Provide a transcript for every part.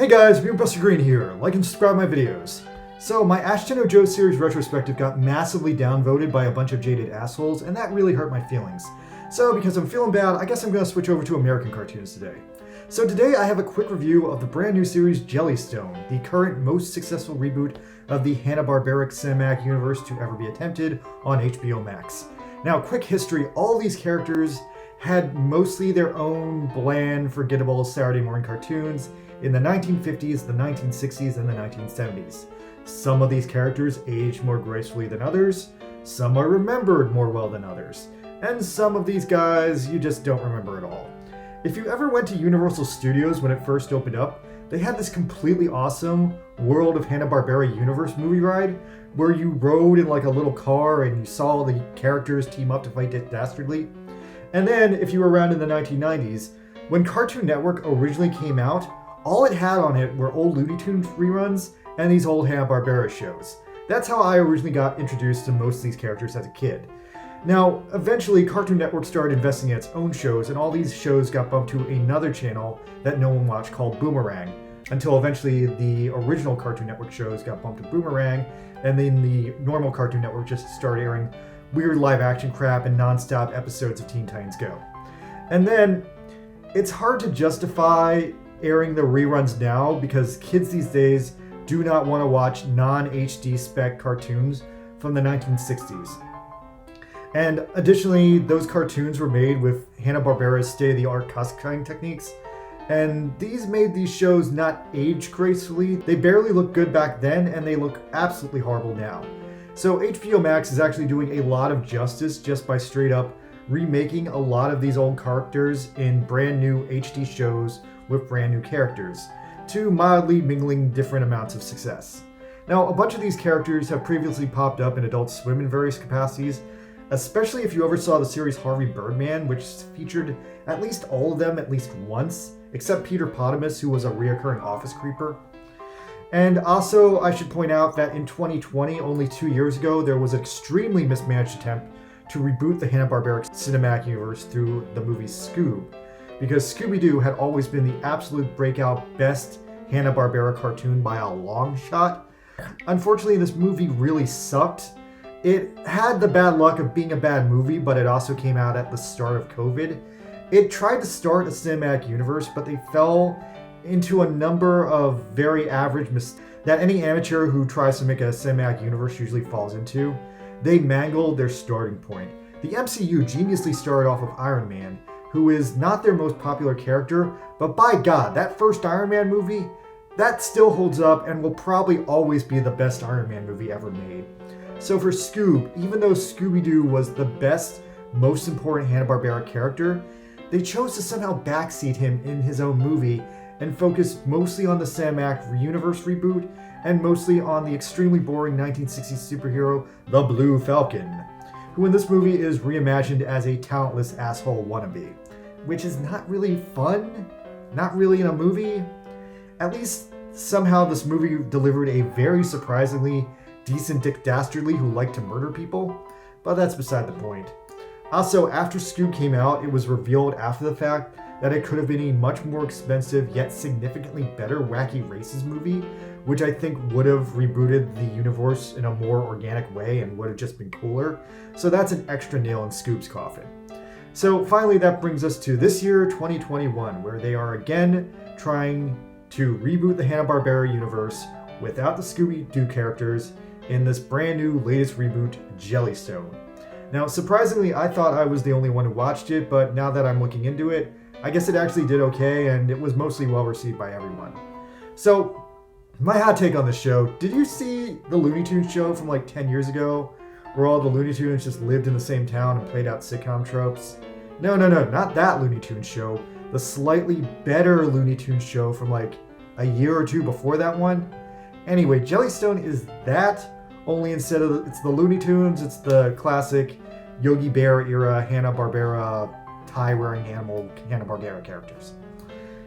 Hey guys, Mutant Buster Green here. Like and subscribe my videos. So my Ashton Joe series retrospective got massively downvoted by a bunch of jaded assholes, and that really hurt my feelings. So because I'm feeling bad, I guess I'm going to switch over to American cartoons today. So today I have a quick review of the brand new series Jellystone, the current most successful reboot of the Hanna-Barbera cinematic universe to ever be attempted on HBO Max. Now, quick history, all these characters had mostly their own bland, forgettable Saturday morning cartoons in the 1950s, the 1960s, and the 1970s. Some of these characters aged more gracefully than others, some are remembered more well than others, and some of these guys you just don't remember at all. If you ever went to Universal Studios when it first opened up, they had this completely awesome World of Hanna-Barbera Universe movie ride where you rode in like a little car and you saw the characters team up to fight dastardly. And then, if you were around in the 1990s, when Cartoon Network originally came out, all it had on it were old Looney Tunes reruns and these old Hanna-Barbera shows. That's how I originally got introduced to most of these characters as a kid. Now, eventually Cartoon Network started investing in its own shows, and all these shows got bumped to another channel that no one watched called Boomerang, until eventually the original Cartoon Network shows got bumped to Boomerang, and then the normal Cartoon Network just started airing weird live-action crap and non-stop episodes of Teen Titans Go. And then, it's hard to justify airing the reruns now because kids these days do not want to watch non-HD spec cartoons from the 1960s. And additionally, those cartoons were made with Hanna-Barbera's state-of-the-art costume techniques, and these made these shows not age gracefully. They barely looked good back then, and they look absolutely horrible now. So HBO Max is actually doing a lot of justice just by straight up remaking a lot of these old characters in brand new HD shows with brand new characters, to mildly mingling different amounts of success. Now, a bunch of these characters have previously popped up in Adult Swim in various capacities, especially if you ever saw the series Harvey Birdman, which featured at least all of them at least once, except Peter Potamus, who was a reoccurring office creeper. And also, I should point out that in 2020, only 2 years ago, there was an extremely mismanaged attempt to reboot the Hanna-Barbera cinematic universe through the movie Scoob, because Scooby-Doo had always been the absolute breakout best Hanna-Barbera cartoon by a long shot. Unfortunately, this movie really sucked. It had the bad luck of being a bad movie, but it also came out at the start of COVID. It tried to start a cinematic universe, but they fell into a number of very average mistakes that any amateur who tries to make a cinematic universe usually falls into. They mangled their starting point. The MCU geniusly started off with Iron Man, who is not their most popular character, but by God, that first Iron Man movie, that still holds up and will probably always be the best Iron Man movie ever made. So for Scoob, even though Scooby-Doo was the best, most important Hanna-Barbera character, they chose to somehow backseat him in his own movie and focus mostly on the cinematic universe reboot and mostly on the extremely boring 1960s superhero, the Blue Falcon, who in this movie is reimagined as a talentless asshole wannabe, which is not really fun, not really in a movie. At least somehow this movie delivered a very surprisingly decent Dick Dastardly who liked to murder people, but that's beside the point. Also, after Scoob came out, it was revealed after the fact that it could have been a much more expensive yet significantly better Wacky Races movie, which I think would have rebooted the universe in a more organic way and would have just been cooler. So that's an extra nail in Scoob's coffin. So finally, that brings us to this year, 2021, where they are again trying to reboot the Hanna-Barbera universe without the Scooby-Doo characters in this brand new latest reboot, Jellystone. Now, surprisingly, I thought I was the only one who watched it, but now that I'm looking into it, I guess it actually did okay, and it was mostly well received by everyone. So, my hot take on the show, did you see the Looney Tunes show from like 10 years ago, where all the Looney Tunes just lived in the same town and played out sitcom tropes? No, not that Looney Tunes show. The slightly better Looney Tunes show from like a year or two before that one. Anyway, Jellystone is that, only instead of it's the Looney Tunes, it's the classic Yogi Bear era Hanna-Barbera tie-wearing Hanna-Barbera characters.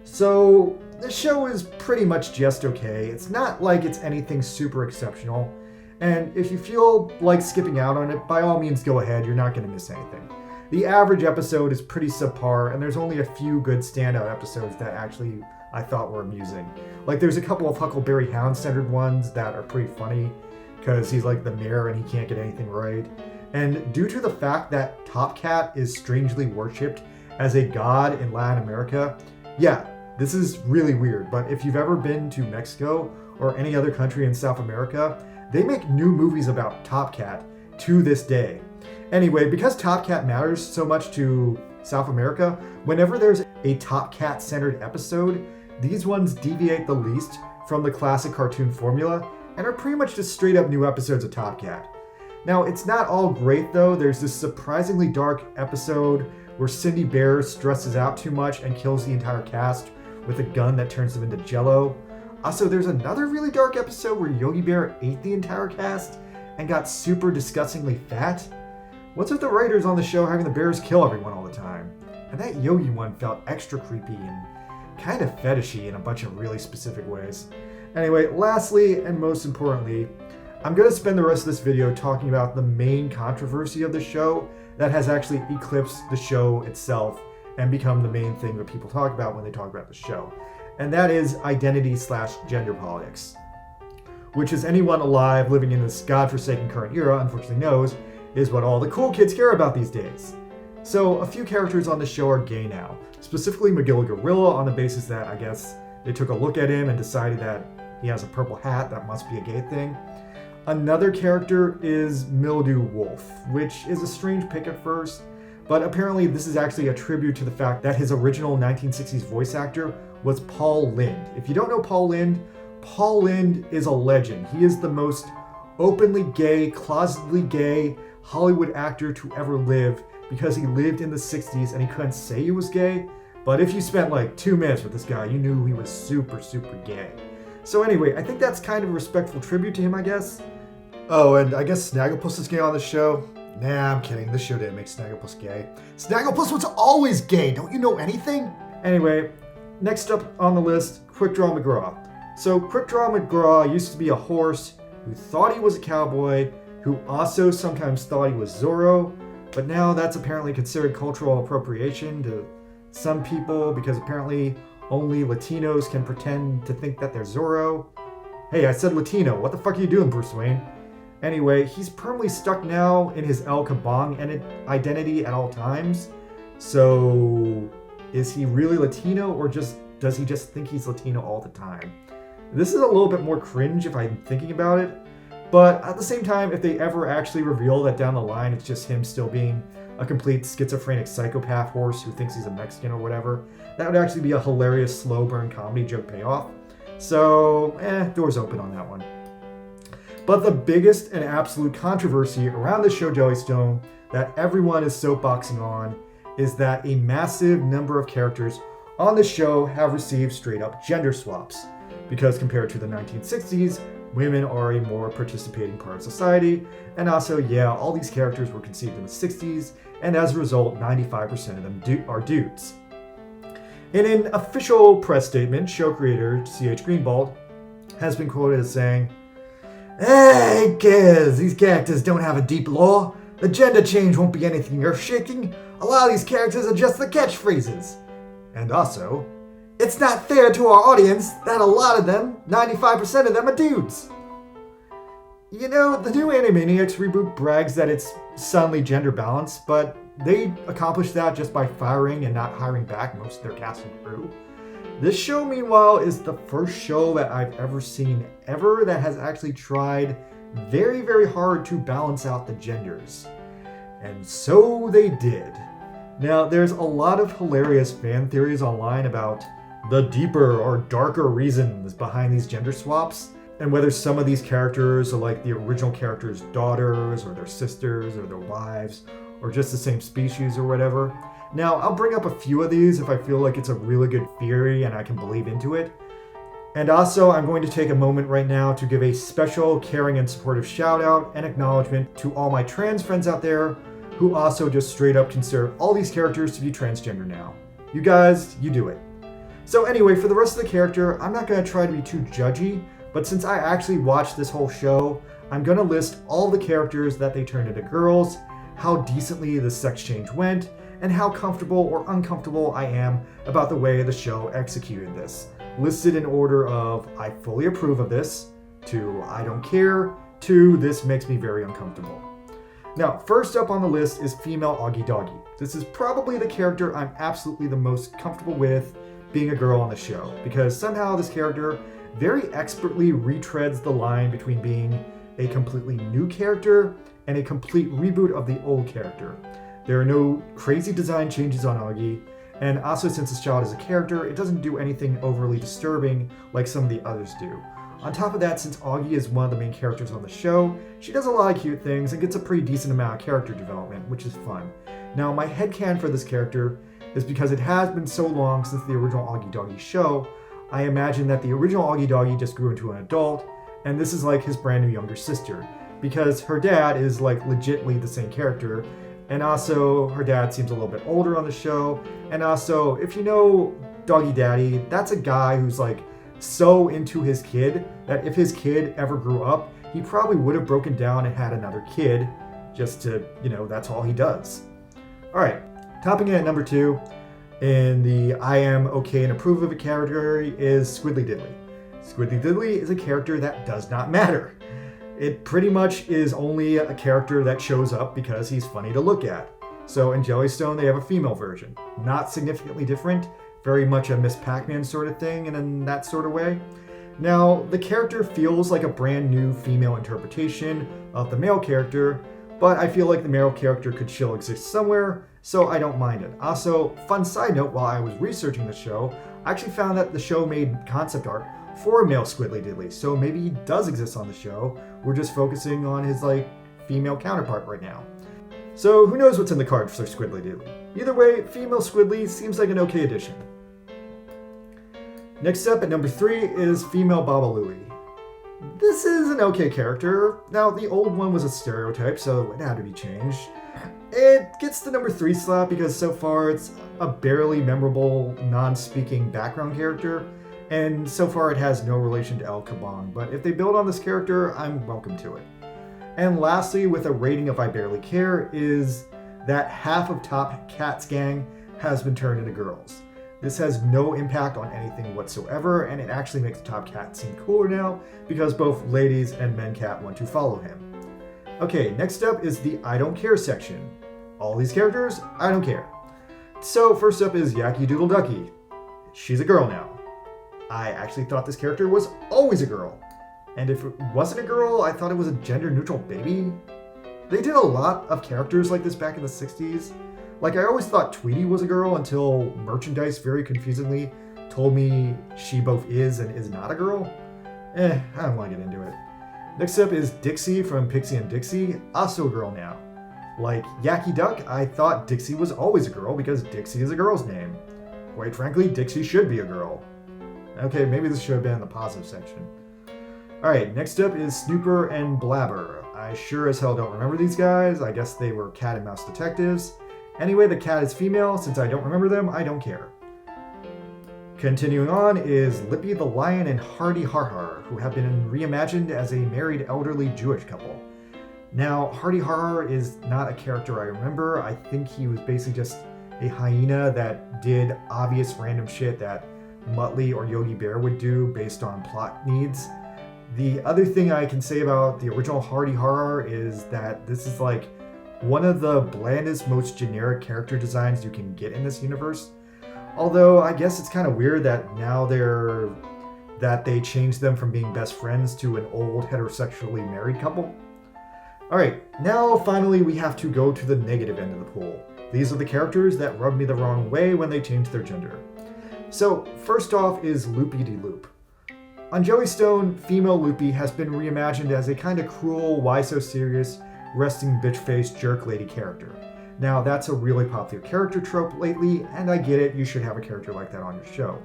So the show is pretty much just okay. It's not like it's anything super exceptional, and if you feel like skipping out on it, by all means go ahead, you're not going to miss anything. The average episode is pretty subpar, and there's only a few good standout episodes that actually I thought were amusing. Like there's a couple of Huckleberry Hound-centered ones that are pretty funny because he's like the mayor and he can't get anything right. And due to the fact that Top Cat is strangely worshipped as a god in Latin America, yeah, this is really weird, but if you've ever been to Mexico or any other country in South America, they make new movies about Top Cat to this day. Anyway, because Top Cat matters so much to South America, whenever there's a Top Cat centered episode, these ones deviate the least from the classic cartoon formula and are pretty much just straight up new episodes of Top Cat. Now, it's not all great though. There's this surprisingly dark episode where Cindy Bear stresses out too much and kills the entire cast with a gun that turns them into jello. Also, there's another really dark episode where Yogi Bear ate the entire cast and got super disgustingly fat. What's with the writers on the show having the bears kill everyone all the time? And that Yogi one felt extra creepy and kind of fetishy in a bunch of really specific ways. Anyway, lastly and most importantly, I'm going to spend the rest of this video talking about the main controversy of the show that has actually eclipsed the show itself and become the main thing that people talk about when they talk about the show. And that is identity/gender politics. Which, as anyone alive living in this godforsaken current era unfortunately knows, is what all the cool kids care about these days. So a few characters on the show are gay now, specifically Magilla Gorilla on the basis that I guess they took a look at him and decided that he has a purple hat, that must be a gay thing. Another character is Mildew Wolf, which is a strange pick at first, but apparently this is actually a tribute to the fact that his original 1960s voice actor was Paul Lynde. If you don't know Paul Lynde is a legend. He is the most openly gay, closetedly gay Hollywood actor to ever live because he lived in the 60s and he couldn't say he was gay, but if you spent like 2 minutes with this guy, you knew he was super, super gay. So anyway, I think that's kind of a respectful tribute to him, I guess. Oh, and I guess Snagglepuss is gay on the show? Nah, I'm kidding. This show didn't make Snagglepuss gay. Snagglepuss was always gay. Don't you know anything? Anyway, next up on the list, Quick Draw McGraw. So Quick Draw McGraw used to be a horse who thought he was a cowboy, who also sometimes thought he was Zorro, but now that's apparently considered cultural appropriation to some people because apparently only Latinos can pretend to think that they're Zorro. Hey, I said Latino. What the fuck are you doing, Bruce Wayne? Anyway, he's permanently stuck now in his El Kabong identity at all times. So, is he really Latino or does he just think he's Latino all the time? This is a little bit more cringe if I'm thinking about it. But at the same time, if they ever actually reveal that down the line it's just him still being a complete schizophrenic psychopath horse who thinks he's a Mexican or whatever, that would actually be a hilarious slow burn comedy joke payoff. So, doors open on that one. But the biggest and absolute controversy around the show Jellystone that everyone is soapboxing on is that a massive number of characters on the show have received straight up gender swaps. Because compared to the 1960s, women are a more participating part of society, and also, yeah, all these characters were conceived in the 60s, and as a result, 95% of them are dudes. In an official press statement, show creator C.H. Greenbald has been quoted as saying, "Hey kids, these characters don't have a deep lore. The gender change won't be anything earth-shaking. A lot of these characters are just the catchphrases. And also, it's not fair to our audience that a lot of them, 95% of them, are dudes." You know, the new Animaniacs reboot brags that it's suddenly gender balanced, but they accomplished that just by firing and not hiring back most of their cast and crew. This show, meanwhile, is the first show that I've ever seen that has actually tried very, very hard to balance out the genders. And so they did. Now, there's a lot of hilarious fan theories online about the deeper or darker reasons behind these gender swaps, and whether some of these characters are like the original characters' daughters, or their sisters, or their wives, or just the same species or whatever. Now, I'll bring up a few of these if I feel like it's a really good theory and I can believe into it. And also, I'm going to take a moment right now to give a special, caring, and supportive shout out and acknowledgement to all my trans friends out there who also just straight up consider all these characters to be transgender now. You guys, you do it. So anyway, for the rest of the character, I'm not going to try to be too judgy, but since I actually watched this whole show, I'm going to list all the characters that they turned into girls, how decently the sex change went, and how comfortable or uncomfortable I am about the way the show executed this. listed in order of I fully approve of this, to I don't care, to this makes me very uncomfortable. Now, first up on the list is female Augie Doggie. This is probably the character I'm absolutely the most comfortable with being a girl on the show, because somehow this character very expertly retreads the line between being a completely new character and a complete reboot of the old character. There are no crazy design changes on Augie, and also since this child is a character, it doesn't do anything overly disturbing like some of the others do. On top of that, since Augie is one of the main characters on the show, she does a lot of cute things and gets a pretty decent amount of character development, which is fun. Now, my headcanon for this character is because it has been so long since the original Augie Doggie show, I imagine that the original Augie Doggie just grew into an adult, and this is like his brand new younger sister, because her dad is like legitimately the same character, and also her dad seems a little bit older on the show, and also, if you know Doggy Daddy, that's a guy who's like so into his kid that if his kid ever grew up, he probably would have broken down and had another kid just to, that's all he does. All right, topping in at number 2 in the I am okay and approve of it category is Squiddly Diddly. Squiddly Diddly is a character that does not matter. It pretty much is only a character that shows up because he's funny to look at. So in Jellystone, they have a female version. Not significantly different, very much a Miss Pac-Man sort of thing, and in that sort of way. Now, the character feels like a brand new female interpretation of the male character, but I feel like the male character could still exist somewhere, so I don't mind it. Also, fun side note, while I was researching the show, I actually found that the show made concept art for a male Squiddly Diddly, so maybe he does exist on the show. We're just focusing on his female counterpart right now. So who knows what's in the cards for Squiddly Diddly. Either way, female Squiddly seems like an okay addition. Next up at number 3 is female Babalooey. This is an okay character. Now, the old one was a stereotype, so it had to be changed. It gets the number 3 slot because so far it's a barely memorable, non-speaking background character, and so far it has no relation to El Kabong, but if they build on this character, I'm welcome to it. And lastly, with a rating of I barely care, is that half of Top Cat's gang has been turned into girls. This has no impact on anything whatsoever, and it actually makes Top Cat seem cooler now because both ladies and men cat want to follow him. Okay, next up is the I don't care section. All these characters, I don't care. So first up is Yaki Doodle Ducky. She's a girl now. I actually thought this character was always a girl. And if it wasn't a girl, I thought it was a gender-neutral baby. They did a lot of characters like this back in the 60s. I always thought Tweety was a girl until merchandise very confusingly told me she both is and is not a girl. I don't want to get into it. Next up is Dixie from Pixie and Dixie, also a girl now. Like Yaki Duck, I thought Dixie was always a girl because Dixie is a girl's name. Quite frankly, Dixie should be a girl. Okay, maybe this should have been in the positive section. Alright, next up is Snooper and Blabber. I sure as hell don't remember these guys. I guess they were cat and mouse detectives. Anyway, the cat is female. Since I don't remember them, I don't care. Continuing on is Lippy the Lion and Hardy Har, who have been reimagined as a married elderly Jewish couple. Now, Hardy Har is not a character I remember. I think he was basically just a hyena that did obvious random shit that Muttley or Yogi Bear would do based on plot needs. The other thing I can say about the original Hardy Har is that this is one of the blandest, most generic character designs you can get in this universe. Although I guess it's kind of weird that now they changed them from being best friends to an old heterosexually married couple. Alright, now finally we have to go to the negative end of the pool. These are the characters that rubbed me the wrong way when they changed their gender. So first off is Loopy De Loop. On Jellystone, female Loopy has been reimagined as a kind of cruel, why so serious, resting bitch-faced jerk lady character. Now that's a really popular character trope lately, and I get it, you should have a character like that on your show.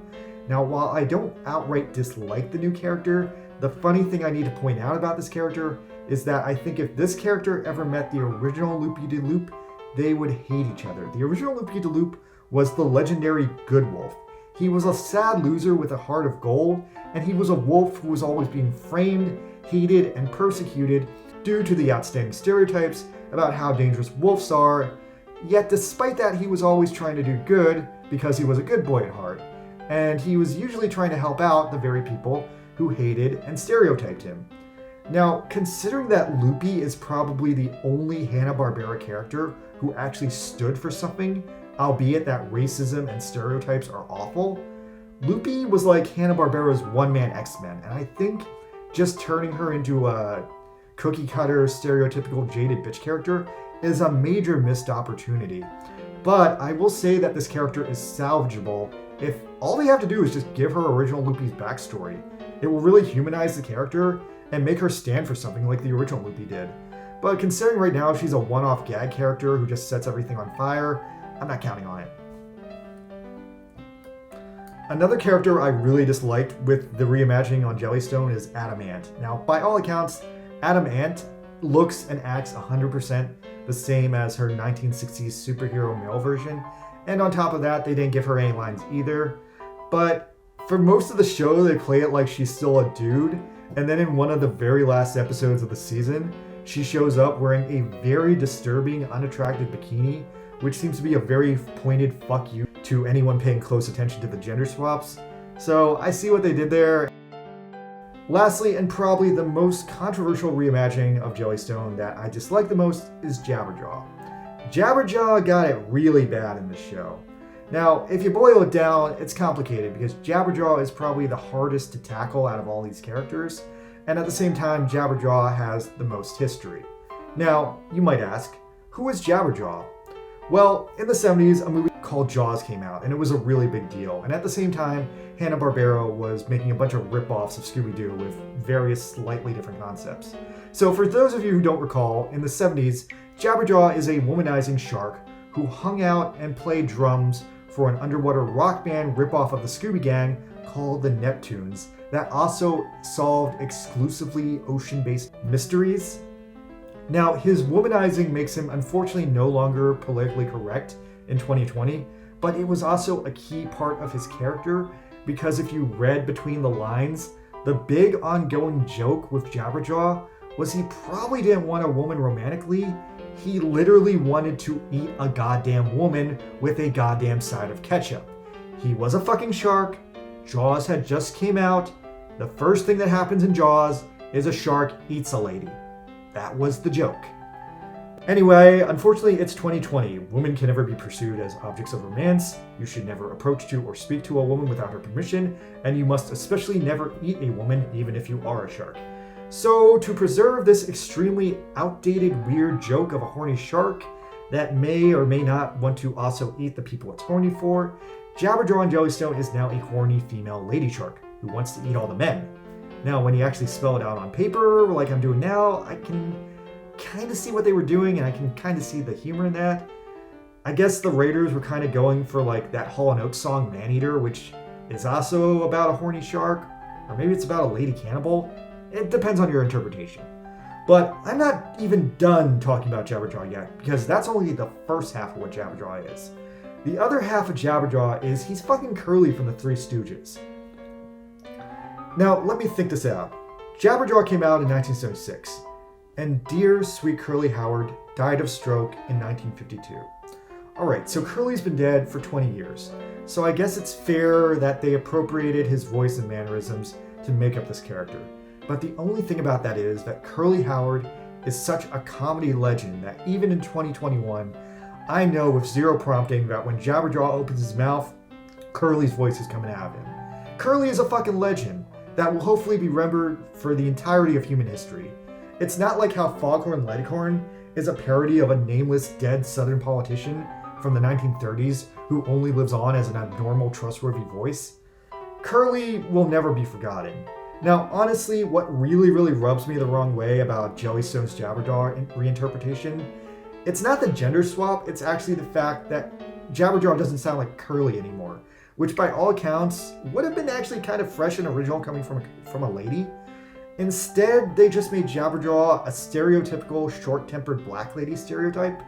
Now while I don't outright dislike the new character, the funny thing I need to point out about this character is that I think if this character ever met the original Loopy De Loop, they would hate each other. The original Loopy De Loop was the legendary Good Wolf. He was a sad loser with a heart of gold, and he was a wolf who was always being framed, hated, and persecuted due to the outstanding stereotypes about how dangerous wolves are. Yet despite that, he was always trying to do good because he was a good boy at heart. and he was usually trying to help out the very people who hated and stereotyped him. Now, considering that Loopy is probably the only Hanna-Barbera character who actually stood for something, albeit that racism and stereotypes are awful, Loopy was like Hanna-Barbera's one-man X-Men, and I think just turning her into a cookie-cutter, stereotypical jaded bitch character is a major missed opportunity. But I will say that this character is salvageable if all they have to do is just give her original Loopy's backstory. It will really humanize the character and make her stand for something like the original Loopy did. But considering right now she's a one-off gag character who just sets everything on fire, I'm not counting on it. Another character I really disliked with the reimagining on Jellystone is Adam Ant. Now, by all accounts, Adam Ant looks and acts 100% the same as her 1960s superhero male version, and on top of that, they didn't give her any lines either. But for most of the show, they play it like she's still a dude, and then in one of the very last episodes of the season, she shows up wearing a very disturbing, unattractive bikini, which seems to be a very pointed fuck you to anyone paying close attention to the gender swaps. So I see what they did there. Lastly, and probably the most controversial reimagining of Jellystone that I dislike the most is Jabberjaw. Jabberjaw got it really bad in this show. Now, if you boil it down, it's complicated because Jabberjaw is probably the hardest to tackle out of all these characters, and at the same time, Jabberjaw has the most history. Now, you might ask, who is Jabberjaw? Well, in the 70s, a movie called Jaws came out, and it was a really big deal. And at the same time, Hanna-Barbera was making a bunch of rip-offs of Scooby-Doo with various slightly different concepts. So for those of you who don't recall, in the 70s, Jabberjaw is a womanizing shark who hung out and played drums for an underwater rock band rip-off of the Scooby Gang called the Neptunes that also solved exclusively ocean-based mysteries. Now, his womanizing makes him unfortunately no longer politically correct in 2020, but it was also a key part of his character because if you read between the lines, the big ongoing joke with Jabberjaw was he probably didn't want a woman romantically, he literally wanted to eat a goddamn woman with a goddamn side of ketchup. He was a fucking shark, Jaws had just came out, the first thing that happens in Jaws is a shark eats a lady. That was the joke. Anyway, unfortunately, it's 2020. Women can never be pursued as objects of romance. You should never approach to or speak to a woman without her permission, and you must especially never eat a woman, even if you are a shark. So, to preserve this extremely outdated, weird joke of a horny shark that may or may not want to also eat the people it's horny for, Jabberjaw in Jellystone is now a horny female lady shark who wants to eat all the men. Now, when you actually spell it out on paper, like I'm doing now, I can kind of see what they were doing, and I can kind of see the humor in that. I guess the writers were kind of going for like that Hall & Oates song, Maneater, which is also about a horny shark, or maybe it's about a lady cannibal. It depends on your interpretation. But I'm not even done talking about Jabberjaw yet, because that's only the first half of what Jabberjaw is. The other half of Jabberjaw is he's fucking Curly from the Three Stooges. Now, let me think this out. Jabberjaw came out in 1976, and dear sweet Curly Howard died of stroke in 1952. Alright, so Curly's been dead for 20 years, so I guess it's fair that they appropriated his voice and mannerisms to make up this character. But the only thing about that is that Curly Howard is such a comedy legend that even in 2021, I know with zero prompting that when Jabberjaw opens his mouth, Curly's voice is coming out of him. Curly is a fucking legend that will hopefully be remembered for the entirety of human history. It's not like how Foghorn Leghorn is a parody of a nameless dead southern politician from the 1930s who only lives on as an abnormal trustworthy voice. Curly will never be forgotten. Now, honestly, what really rubs me the wrong way about Jellystone's Jabberjaw reinterpretation, it's not the gender swap, it's actually the fact that Jabberjaw doesn't sound like Curly anymore, which by all accounts would have been actually kind of fresh and original coming from a lady. Instead, they just made Jabberjaw a stereotypical short-tempered black lady stereotype,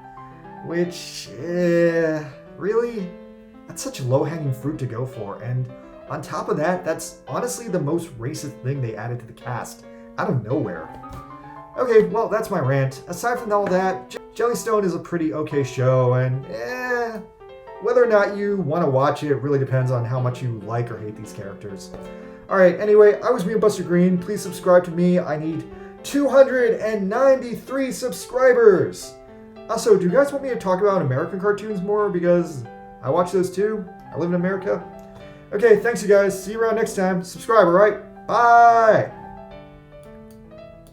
which, really? That's such low-hanging fruit to go for, and on top of that, that's honestly the most racist thing they added to the cast, out of nowhere. Okay, well, that's my rant. Aside from all that, Jellystone is a pretty okay show, and whether or not you want to watch it really depends on how much you like or hate these characters. Alright, anyway, I was me and Buster Green. Please subscribe to me. I need 293 subscribers! Also, do you guys want me to talk about American cartoons more? Because I watch those too. I live in America. Okay, thanks you guys. See you around next time. Subscribe, alright? Bye!